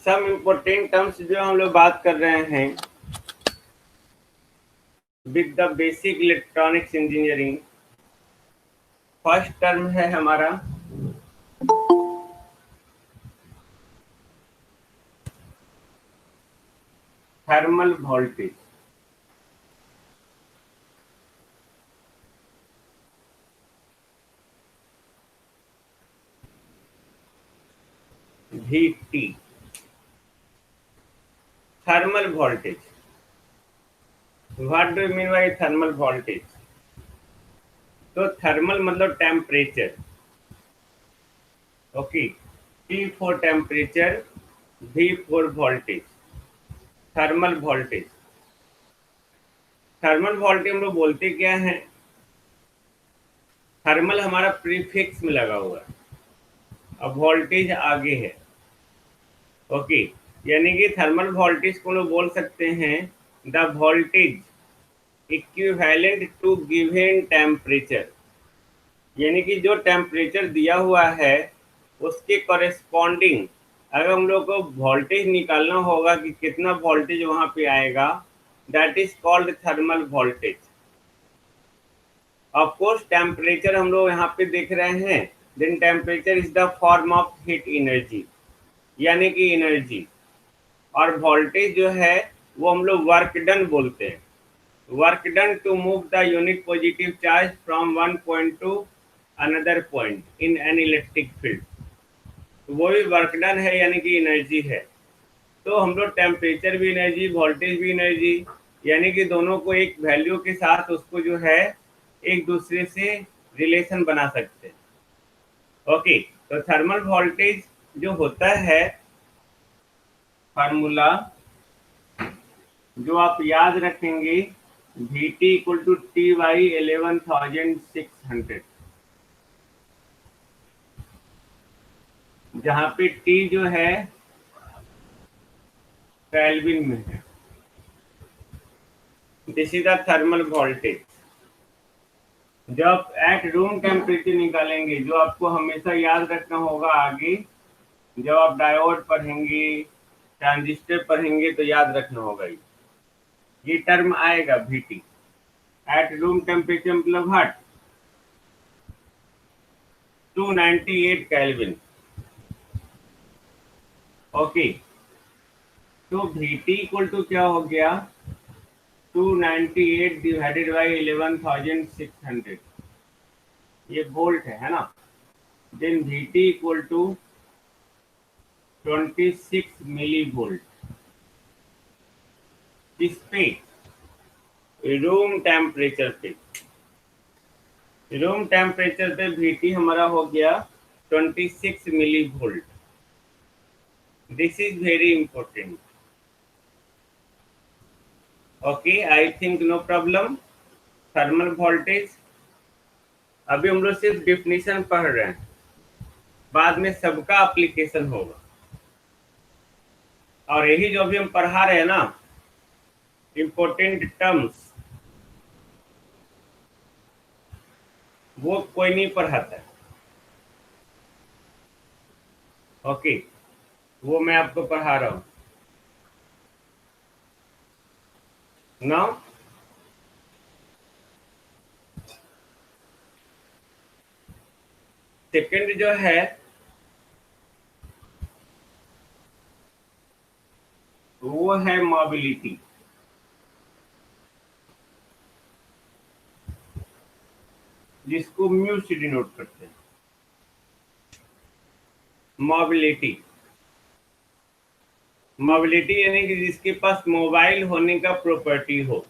Some important terms जो हम लोग बात कर रहे हैं with the basic electronics engineering. First term है हमारा thermal voltage. VT thermal voltage. What do you mean by thermal voltage? तो थर्मल मतलब temperature. Okay, T for temperature, V for voltage. Thermal voltage. Thermal voltage हम लोग बोलते क्या है? Thermal हमारा प्रीफिक्स में लगा हुआ है, अब वोल्टेज आगे है। ओके, यानी कि थर्मल वोल्टेज को लोग बोल सकते हैं the voltage equivalent to given temperature. यानी कि जो टेम्परेचर दिया हुआ है उसके कॉरेस्पॉन्डिंग अगर हम लोग को वोल्टेज निकालना होगा कि कितना वोल्टेज वहां पे आएगा, that is called thermal voltage. Of course temperature हम लोग यहाँ पे देख रहे हैं, then temperature is the form of heat energy, यानी कि एनर्जी। और वोल्टेज जो है वो हम लोग वर्क डन बोलते हैं। Work done to move the unit positive charge from one point to another point in an electric field, तो वो भी वर्क डन है, यानी कि एनर्जी है। तो हम लोग टेम्परेचर भी एनर्जी, वोल्टेज भी एनर्जी, यानी कि दोनों को एक वैल्यू के साथ उसको जो है एक दूसरे से रिलेशन बना सकते हैं। ओके, तो थर्मल वोल्टेज जो होता है फार्मूला जो आप याद रखेंगे, VT equal to T by 11,600, जहाँ पे T जो है केल्विन में है। This is the thermal voltage. जब एट रूम टेम्परेचर निकालेंगे, जो आपको हमेशा याद रखना होगा आगे जब आप डायोड पढ़ेंगे, ट्रांजिस्टर पढ़ेंगे, तो याद रखना होगा ये टर्म आएगा VT एट रूम टेम्परेचर मतलब हट 298 केल्विन। ओके, तो VT इक्वल टू क्या हो गया? 298 डिवाइडेड बाई 11,600, ये वोल्ट है ना। Then VT equal to 26 millivolt. किस पे? रूम टेम्परेचर पे। रूम टेम्परेचर पे VT हमारा हो गया 26 millivolt. This is very important. Okay, I think no problem. Thermal voltage अभी हम लोग सिर्फ डिफिनीशन पढ़ रहे हैं, बाद में सबका एप्लीकेशन होगा। और यही जो अभी हम पढ़ा रहे हैं ना, इम्पोर्टेंट टर्म्स, वो कोई नहीं पढ़ाता है। ओके, वो मैं आपको पढ़ा रहा हूँ नाउ। सेकंड जो है वो है मोबिलिटी। जिसको म्यू से डिनोट करते हैं। मोबिलिटी, मोबिलिटी यानी कि जिसके पास मोबाइल होने का प्रॉपर्टी हो।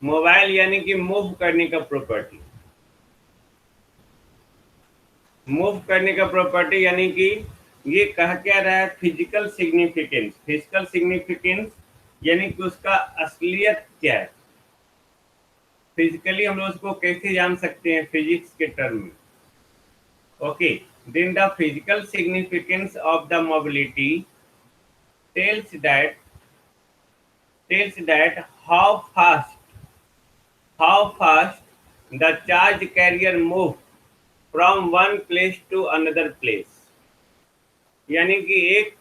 मोबाइल यानी कि मूव करने का प्रॉपर्टी। मूव करने का प्रॉपर्टी यानी कि ये कहा क्या रहा है? Physical significance. फिजिकल सिग्निफिकेंस यानी कि उसका असलियत क्या है, फिजिकली हम लोग उसको कैसे जान सकते हैं फिजिक्स के टर्म में। Okay, then the physical significance of the mobility tells that how fast the charge carrier move from one place to another place. यानी कि एक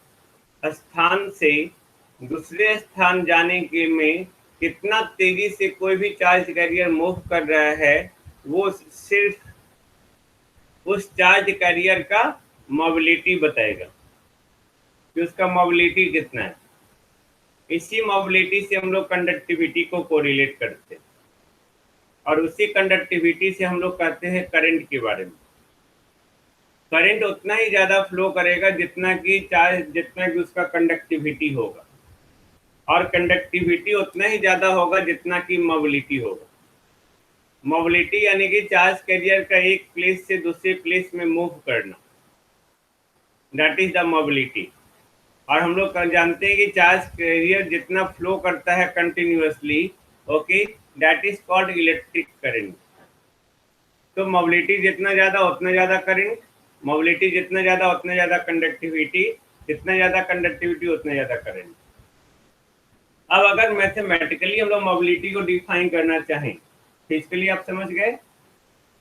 स्थान से दूसरे स्थान जाने के में कितना तेजी से कोई भी चार्ज कैरियर मूव कर रहा है, वो सिर्फ उस चार्ज कैरियर का मोबिलिटी बताएगा कि उसका मोबिलिटी कितना है। इसी मोबिलिटी से हम लोग कंडक्टिविटी को कोरिलेट करते हैं, और उसी कंडक्टिविटी से हम लोग कहते हैं करंट के बारे में। करंट उतना ही ज्यादा फ्लो करेगा जितना कि उसका कंडक्टिविटी होगा, और कंडक्टिविटी उतना ही ज्यादा होगा जितना कि मोबिलिटी होगा। मोबिलिटी यानी कि चार्ज कैरियर का एक प्लेस से दूसरे प्लेस में मूव करना, दैट इज द मोबिलिटी। और हम लोग जानते हैं कि चार्ज कैरियर जितना फ्लो करता है continuously, okay, that is called electric current. तो मोबिलिटी जितना ज्यादा उतना ज्यादा करंट, मोबिलिटी जितना ज्यादा उतना ज्यादा कंडक्टिविटी, जितना ज्यादा कंडक्टिविटी उतना ज्यादा करंट। अब अगर मैथमेटिकली हम लोग मोबिलिटी को डिफाइन करना चाहें, फिजिकली आप समझ गए,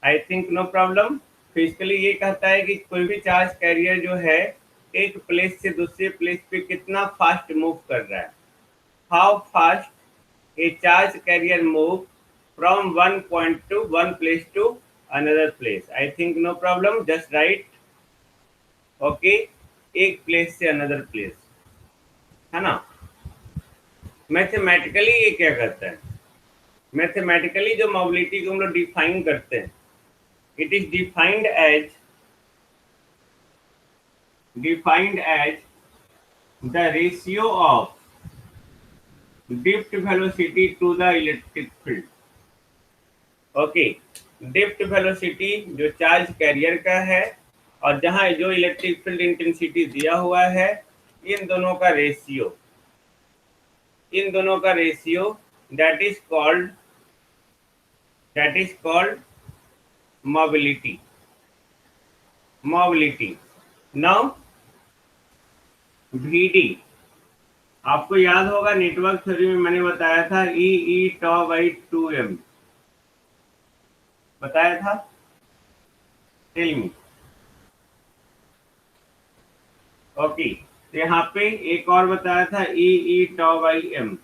I think no problem. Physically ये कहता है कि कोई भी चार्ज कैरियर जो है एक प्लेस से दूसरे प्लेस पे कितना फास्ट मूव कर रहा है, how fast a charge carrier move from one point to one place to another place. I think no problem, just right, okay, एक प्लेस से अनदर प्लेस, है ना। मैथमेटिकली ये क्या करता है, मैथमेटिकली जो मोबिलिटी को हम लोग डिफाइन करते हैं, it is defined as the ratio of drift velocity to the electric field। Okay, drift velocity जो चार्ज कैरियर का है और जहां जो इलेक्ट्रिक फील्ड इंटेंसिटी दिया हुआ है, इन दोनों का ratio that is called mobility. Now VD, आपको याद होगा नेटवर्क थ्योरी में मैंने बताया था ई टॉ बाई 2m, बताया था, टेल मी। ओके, तो यहाँ पे एक और बताया था ई टॉ बाई m,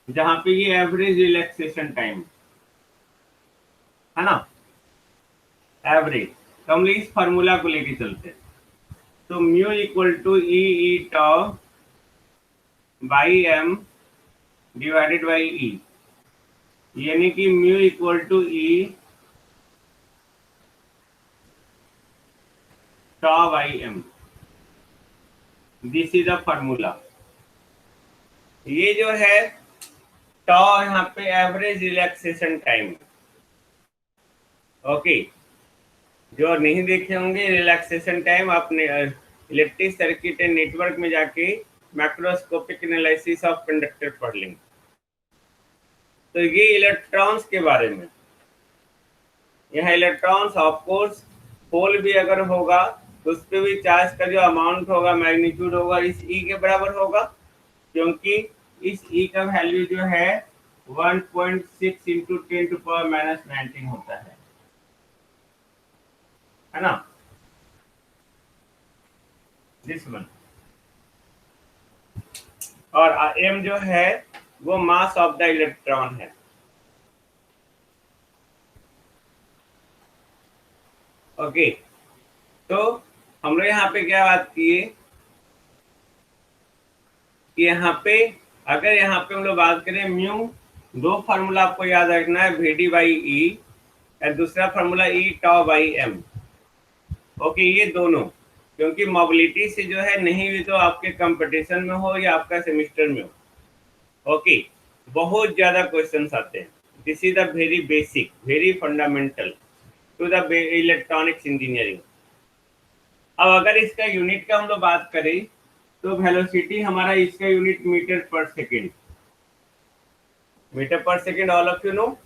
जहां पे ये एवरेज रिलैक्सेशन टाइम है ना, एवरेज। तो हम इस फार्मूला को लेके चलते हैं। तो mu equal to E tau by m divided by E, यानी कि mu equal to E tau by m, this is the formula. ये जो है टॉ यहाँ पे एवरेज रिलैक्सेशन टाइम, ओके। जो नहीं देखे होंगे रिलैक्सेशन टाइम, आपने इलेक्ट्रिक सर्किट एंड नेटवर्क में जाके मैक्रोस्कोपिक एनालिसिस ऑफ कंडक्टर पढ़ लेंगे। तो ये इलेक्ट्रॉन्स के बारे में, यहाँ इलेक्ट्रॉन्स ऑफ कोर्स होल भी अगर होगा तो उस पर भी चार्ज का जो अमाउंट होगा, मैग्नीट्यूड होगा, इस ई के बराबर होगा, क्योंकि इस ई का वैल्यू जो है 1.6 इंटू 10⁻⁻19 होता है ना, दिस वन। और एम जो है वो मास ऑफ द इलेक्ट्रॉन है। ओके, तो हम लोग यहाँ पे क्या बात किए कि यहाँ पे अगर यहाँ पे हम लोग बात करें म्यू, दो फार्मूला आपको याद रखना है, वी डी बाई ई और दूसरा formula E tau by M. Okay, ये दोनों क्योंकि मोबिलिटी से जो है नहीं भी तो आपके कंपटीशन में हो या आपका सेमिस्टर में हो, ओके, बहुत ज्यादा क्वेश्चंस आते हैं। This is the very basic, very fundamental to the electronics engineering. अब अगर इसका यूनिट का हम लोग बात करें तो वेलोसिटी हमारा इसका यूनिट मीटर पर second, all of you no.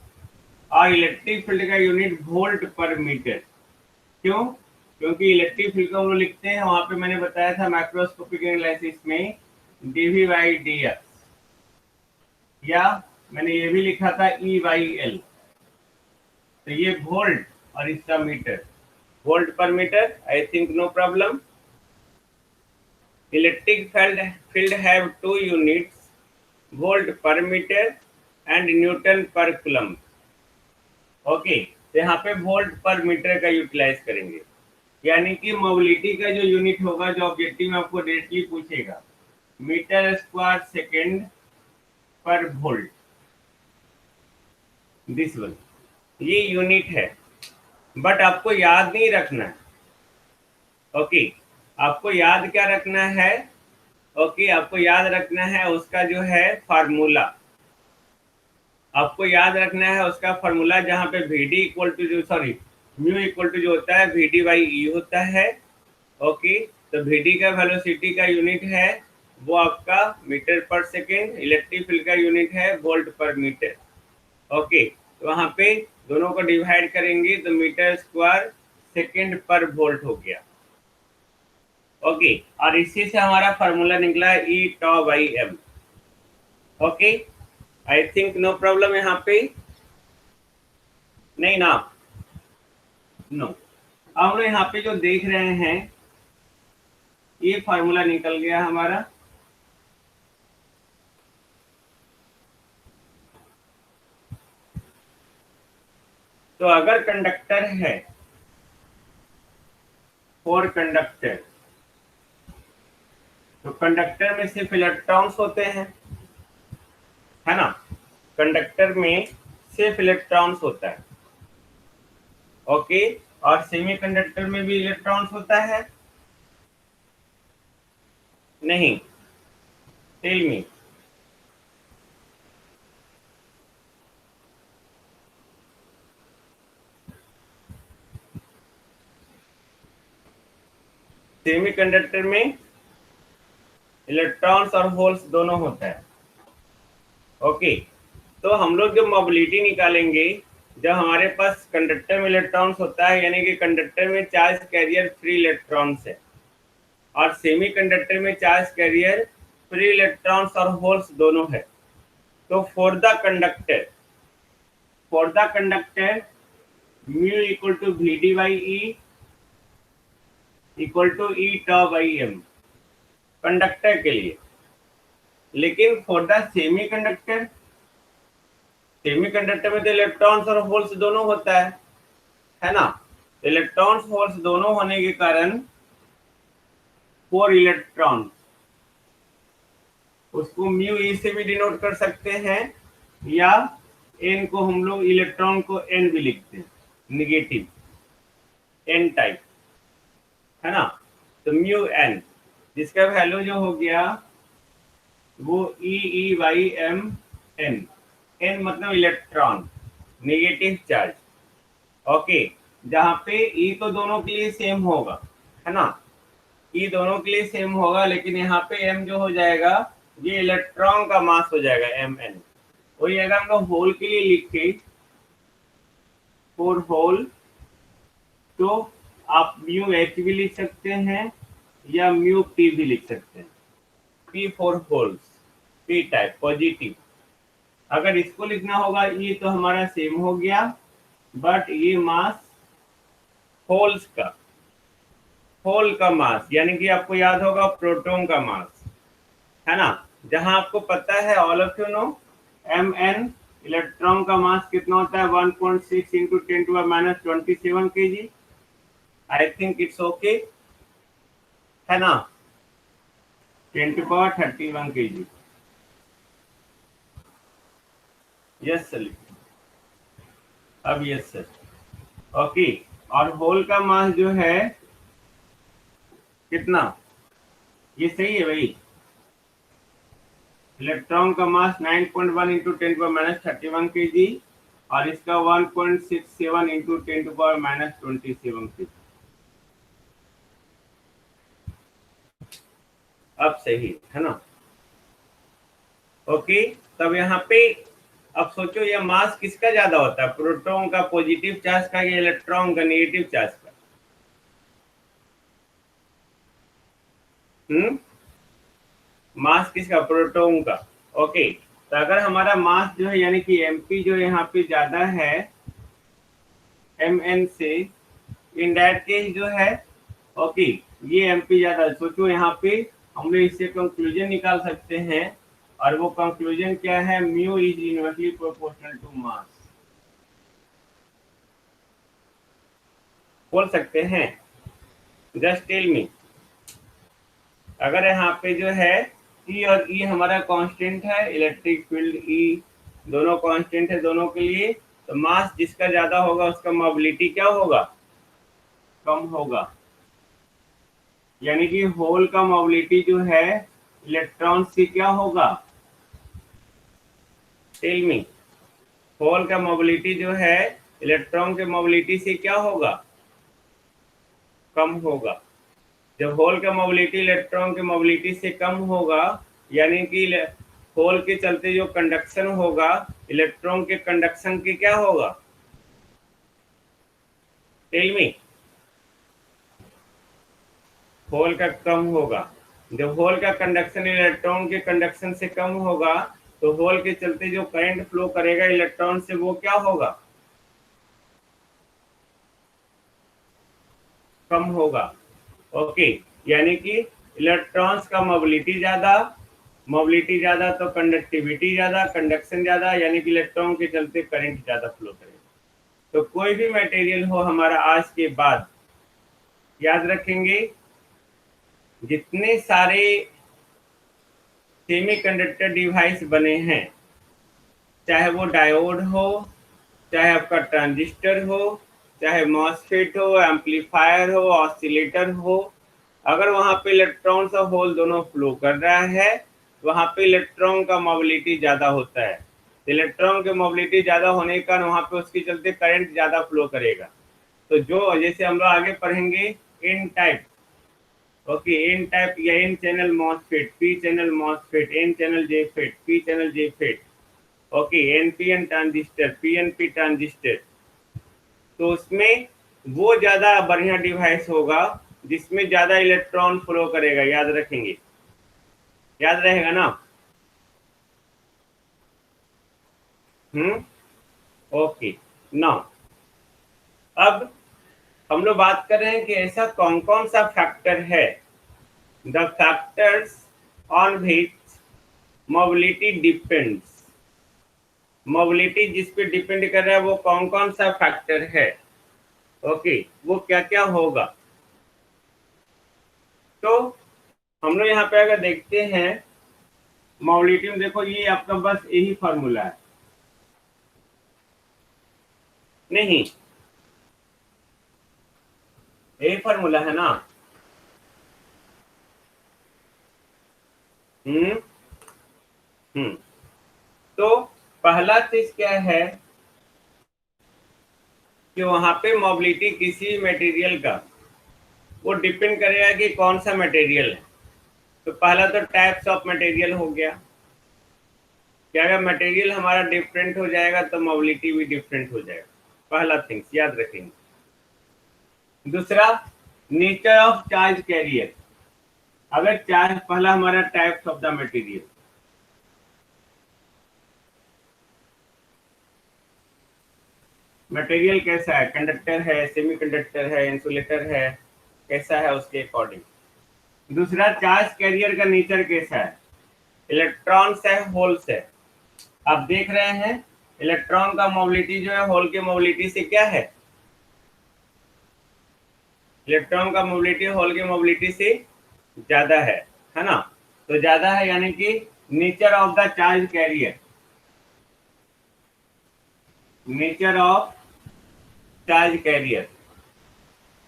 और इलेक्ट्रिक फील्ड का यूनिट वोल्ट पर मीटर। क्यों? क्योंकि इलेक्ट्रिक फील्ड को हम लोग लिखते हैं, वहां पे मैंने बताया था मैक्रोस्कोपिक एनालिसिस में dV बाई dx, या मैंने ये भी लिखा था E बाई L। तो ये वोल्ट और इसका मीटर, वोल्ट पर meter, I think no problem. Electric field have 2 units, volt पर meter and newton per coulomb. Okay, तो यहाँ पे वोल्ट पर मीटर का यूटिलाइज करेंगे, यानी कि मोबिलिटी का जो यूनिट होगा, जो ऑब्जेक्टिव में आपको डायरेक्टली पूछेगा, मीटर स्क्वायर सेकेंड पर वोल्ट, दिस वन, ये यूनिट है। बट आपको याद नहीं रखना है। ओके, आपको याद क्या रखना है? ओके, आपको याद रखना है उसका जो है फार्मूला, आपको याद रखना है उसका फार्मूला, जहाँ पे वी डी इक्वल टू जो सॉरी म्यू इक्वल टू जो होता है वी डी बाई ई होता है। ओके, तो वी डी का वेलोसिटी का यूनिट है वो आपका मीटर पर सेकेंड, इलेक्ट्रिक फील्ड का यूनिट है वोल्ट पर मीटर। ओके, तो वहाँ पे दोनों को डिवाइड करेंगे तो मीटर स्क्वायर सेकेंड पर वोल्ट हो गया। ओके, और इसी से हमारा फार्मूला निकला E tau by M. Okay, I think no problem यहाँ पे, नहीं ना, नो। अब हम लोग यहाँ पे जो देख रहे हैं ये फार्मूला निकल गया हमारा। तो अगर कंडक्टर है, फोर कंडक्टर, तो कंडक्टर में सिर्फ इलेक्ट्रॉन्स होते हैं, है ना? कंडक्टर में सिर्फ इलेक्ट्रॉन्स होता है। ओके, और सेमीकंडक्टर में भी इलेक्ट्रॉन्स होता है? नहीं, टेल मी। सेमीकंडक्टर में इलेक्ट्रॉन्स और होल्स दोनों होता है। ओके, तो हम लोग जब मोबिलिटी निकालेंगे, जब हमारे पास कंडक्टर में इलेक्ट्रॉन्स होता है, यानी कि कंडक्टर में चार्ज कैरियर फ्री इलेक्ट्रॉन्स है, और सेमीकंडक्टर में चार्ज कैरियर फ्री इलेक्ट्रॉन्स और होल्स दोनों है। तो for the conductor mu equal to V D by E equal to E tau by M, conductor के लिए। लेकिन फॉर द सेमीकंडक्टर में तो इलेक्ट्रॉन्स और होल्स दोनों होता है ना? इलेक्ट्रॉन्स होल्स दोनों होने के कारण फोर इलेक्ट्रॉन, उसको म्यू ई से भी डिनोट कर सकते हैं, या एन को हम लोग इलेक्ट्रॉन को एन भी लिखते हैं, निगेटिव एन टाइप, है ना? तो म्यू एन, जिसका वैल्यू जो हो गया वो ई बाई एम एन, एन मतलब इलेक्ट्रॉन, नेगेटिव चार्ज। ओके, जहाँ पे ई तो दोनों के लिए सेम होगा, है ना? ई दोनों के लिए सेम होगा, लेकिन यहाँ पे एम जो हो जाएगा ये इलेक्ट्रॉन का मास हो जाएगा एम एन। वही अगर हम लोग होल के लिए लिखे, फॉर होल, तो आप म्यू एच भी लिख सकते हैं या म्यू पी भी लिख सकते हैं। P for holes, P type positive. अगर इसको लिखना होगा ये तो हमारा सेम हो गया, बट ये मास होल्स का, होल का मास, यानी कि आपको याद होगा प्रोटॉन का मास, है ना? जहां आपको पता है, all of you know, M N electron का मास कितना होता है? 1.6 into 10⁻27 kg। I think it's okay, है ना? 10⁻31 kg। यस सर, अब यस सर। ओके, और होल का मास जो है कितना? ये सही है भाई, इलेक्ट्रॉन का मास 9.1 इंटू 10⁻31 kg, और इसका 1.67 इंटू 10⁻27 kg। अब सही है ना? ओके, तब यहाँ पे अब सोचो ये मास किसका ज्यादा होता है, प्रोटॉन का पॉजिटिव चार्ज का या इलेक्ट्रॉन का नेगेटिव चार्ज का? मास किसका? प्रोटॉन का। ओके, तो अगर हमारा मास जो है, यानी कि एमपी जो यहाँ पे ज्यादा है एम एन से, इन दैट केस जो है, ओके, ये एमपी ज्यादा, सोचो यहाँ पे हम लोग इससे कंक्लूजन निकाल सकते हैं, और वो कंक्लूजन क्या है, mu is inversely proportional to mass. बोल सकते हैं? Just tell me. अगर यहाँ पे जो है ई और ई हमारा कांस्टेंट है, इलेक्ट्रिक फील्ड ई दोनों कांस्टेंट है दोनों के लिए, तो मास जिसका ज्यादा होगा उसका मोबिलिटी क्या होगा, कम होगा। यानी कि होल का मोबिलिटी जो है इलेक्ट्रॉन से क्या होगा, टेल मी। होल का मोबिलिटी जो है इलेक्ट्रॉन के मोबिलिटी से क्या होगा, कम होगा। जब होल का मोबिलिटी इलेक्ट्रॉन के मोबिलिटी से कम होगा, यानी कि होल के चलते जो कंडक्शन होगा इलेक्ट्रॉन के कंडक्शन के क्या होगा, टेल मी। होल का कम होगा। जब होल का कंडक्शन इलेक्ट्रॉन के कंडक्शन से कम होगा, तो होल के चलते जो करंट फ्लो करेगा इलेक्ट्रॉन से वो क्या होगा, कम होगा। ओके, यानी कि इलेक्ट्रॉन्स का मोबिलिटी ज्यादा तो कंडक्टिविटी ज्यादा, कंडक्शन ज्यादा, यानी कि इलेक्ट्रॉन के चलते करंट ज्यादा फ्लो करेगा। तो कोई भी मटेरियल हो हमारा आज के बाद, याद रखेंगे जितने सारे सेमीकंडक्टर डिवाइस बने हैं, चाहे वो डायोड हो, चाहे आपका ट्रांजिस्टर हो, चाहे मॉसफेट हो, एम्पलीफायर हो, ऑसिलेटर हो, अगर वहां पे इलेक्ट्रॉन और होल दोनों फ्लो कर रहा है, वहां पे इलेक्ट्रॉन का मोबिलिटी ज्यादा होता है। इलेक्ट्रॉन के मोबिलिटी ज्यादा होने का वहां पे उसके चलते करंट ज्यादा फ्लो करेगा। तो जो जैसे हम लोग आगे पढ़ेंगे N type, okay, N type या N channel MOSFET, P channel MOSFET, N channel JFET, P channel JFET, okay, NPN transistor, PNP transistor. तो उसमें वो ज्यादा बढ़िया डिवाइस होगा जिसमें ज्यादा इलेक्ट्रॉन फ्लो करेगा, याद रखेंगे, याद रहेगा ना। ओके, नाउ अब हम लोग बात कर रहे हैं कि ऐसा कौन कौन सा फैक्टर है, the factors on which mobility depends. Mobility जिस पे डिपेंड कर रहा है वो कौन कौन सा फैक्टर है, ओके, वो क्या क्या होगा। तो हम लोग यहाँ पे अगर देखते हैं मोबिलिटी में, देखो ये आपका बस यही फॉर्मूला है, नहीं यही फॉर्मूला है ना। हम्म हम्म तो पहला चीज क्या है कि वहां पे मोबिलिटी किसी मटेरियल का वो डिपेंड करेगा कि कौन सा मटेरियल है। तो पहला तो टाइप्स ऑफ मटेरियल हो गया, कि अगर मटेरियल हमारा डिफरेंट हो जाएगा तो मोबिलिटी भी डिफरेंट हो जाएगा, पहला थिंग्स याद रखेंगे। दूसरा, नेचर ऑफ चार्ज कैरियर। अगर चार्ज, पहला हमारा types of the material, material कैसा है, कंडक्टर है, सेमीकंडक्टर है, इंसुलेटर है, कैसा है उसके अकॉर्डिंग। दूसरा, चार्ज कैरियर का नेचर कैसा है, इलेक्ट्रॉन्स है, होल्स है। आप देख रहे हैं इलेक्ट्रॉन का मोबिलिटी जो है होल के मोबिलिटी से क्या है, इलेक्ट्रॉन का मोबिलिटी होल के मोबिलिटी से ज्यादा है ना। तो ज्यादा है यानी कि nature of the charge carrier, nature of charge carrier,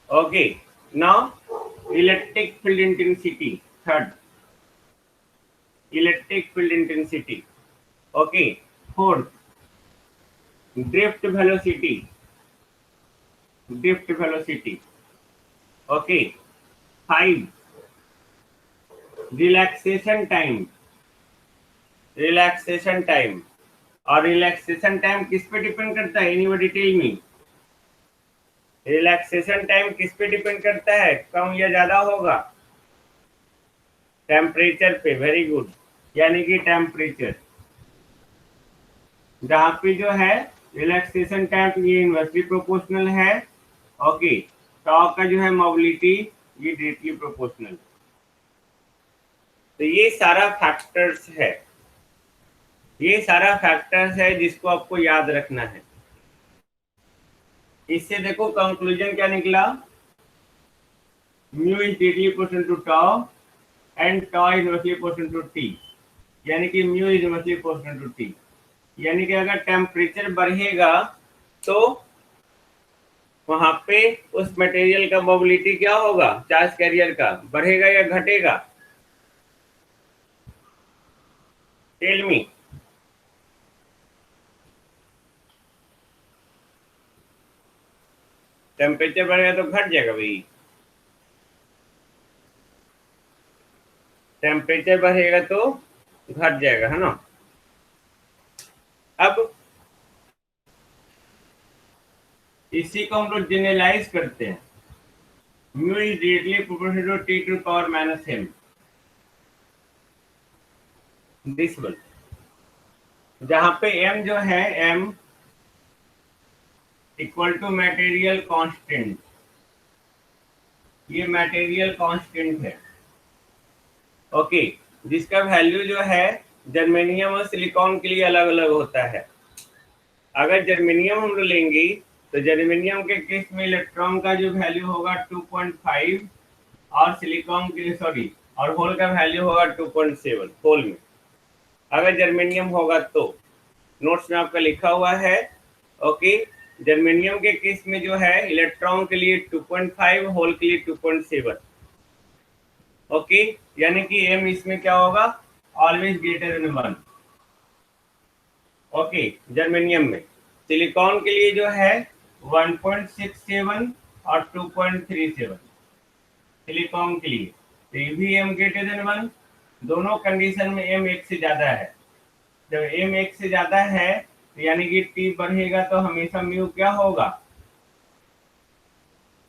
okay. Now electric field intensity, third electric field intensity, okay. Fourth, drift velocity, drift velocity, okay. 5, relaxation time, relaxation time. और रिलैक्सेशन टाइम किस पे depend करता है, anybody tell me. Relaxation time किस पे depend करता है, कम या ज्यादा होगा, टेम्परेचर पे, वेरी गुड। यानी कि टेम्परेचर जहाँ पे जो है रिलैक्सेशन टाइम ये इनवर्सली प्रोपोर्शनल है, ओके। टॉर्क का जो है मोबिलिटी ये डायरेक्टली प्रोपोर्शनल। तो ये सारा फैक्टर्स है, ये सारा फैक्टर्स है जिसको आपको याद रखना है। इससे देखो कंक्लूजन क्या निकला, mu is directly proportional to tau and tau is inversely proportional to T, यानी कि mu is inversely proportional to T. यानी कि अगर टेम्परेचर बढ़ेगा तो वहां पे उस मटेरियल का मोबिलिटी क्या होगा, चार्ज कैरियर का, बढ़ेगा या घटेगा? Tell me. टेम्परेचर बढ़ेगा तो घट जाएगा भाई, टेम्परेचर बढ़ेगा तो घट जाएगा, है ना। अब इसी को हम लोग जनरलाइज करते हैं, mu is directly proportional to T to power minus M, this one, जहां पे m जो है m equal to material constant, ये मटेरियल कांस्टेंट है, ओके, जिसका वैल्यू जो है जर्मेनियम और सिलिकॉन के लिए अलग अलग होता है। अगर जर्मेनियम हम लोग लेंगे तो जर्मेनियम के केस में इलेक्ट्रॉन का जो वैल्यू होगा 2.5 और सिलिकॉन के सॉरी और होल का वैल्यू होगा 2.7 होल में, अगर जर्मेनियम होगा तो। नोट्स में आपका लिखा हुआ है, ओके। जर्मेनियम के केस में जो है इलेक्ट्रॉन के लिए 2.5, होल के लिए 2.7, ओके, यानी कि m इसमें क्या होगा, always greater than 1, okay, germanium में। सिलिकॉन के लिए जो है 1.67 और 2.37 सिलिकॉन के लिए, तो ये भी m ग्रेटर देन 1, दोनों कंडीशन में m 1 से ज्यादा है। जब m 1 से ज्यादा है तो यानी कि t बढ़ेगा तो हमेशा म्यू क्या होगा,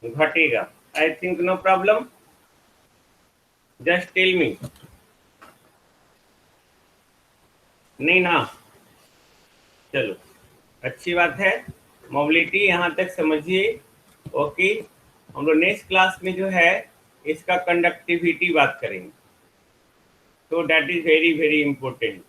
घटेगा। I think no problem, just tell me. नहीं ना, चलो अच्छी बात है, मोबिलिटी यहाँ तक समझिए, ओके। हम लोग नेक्स्ट क्लास में जो है इसका कंडक्टिविटी बात करेंगे, तो that is very very important.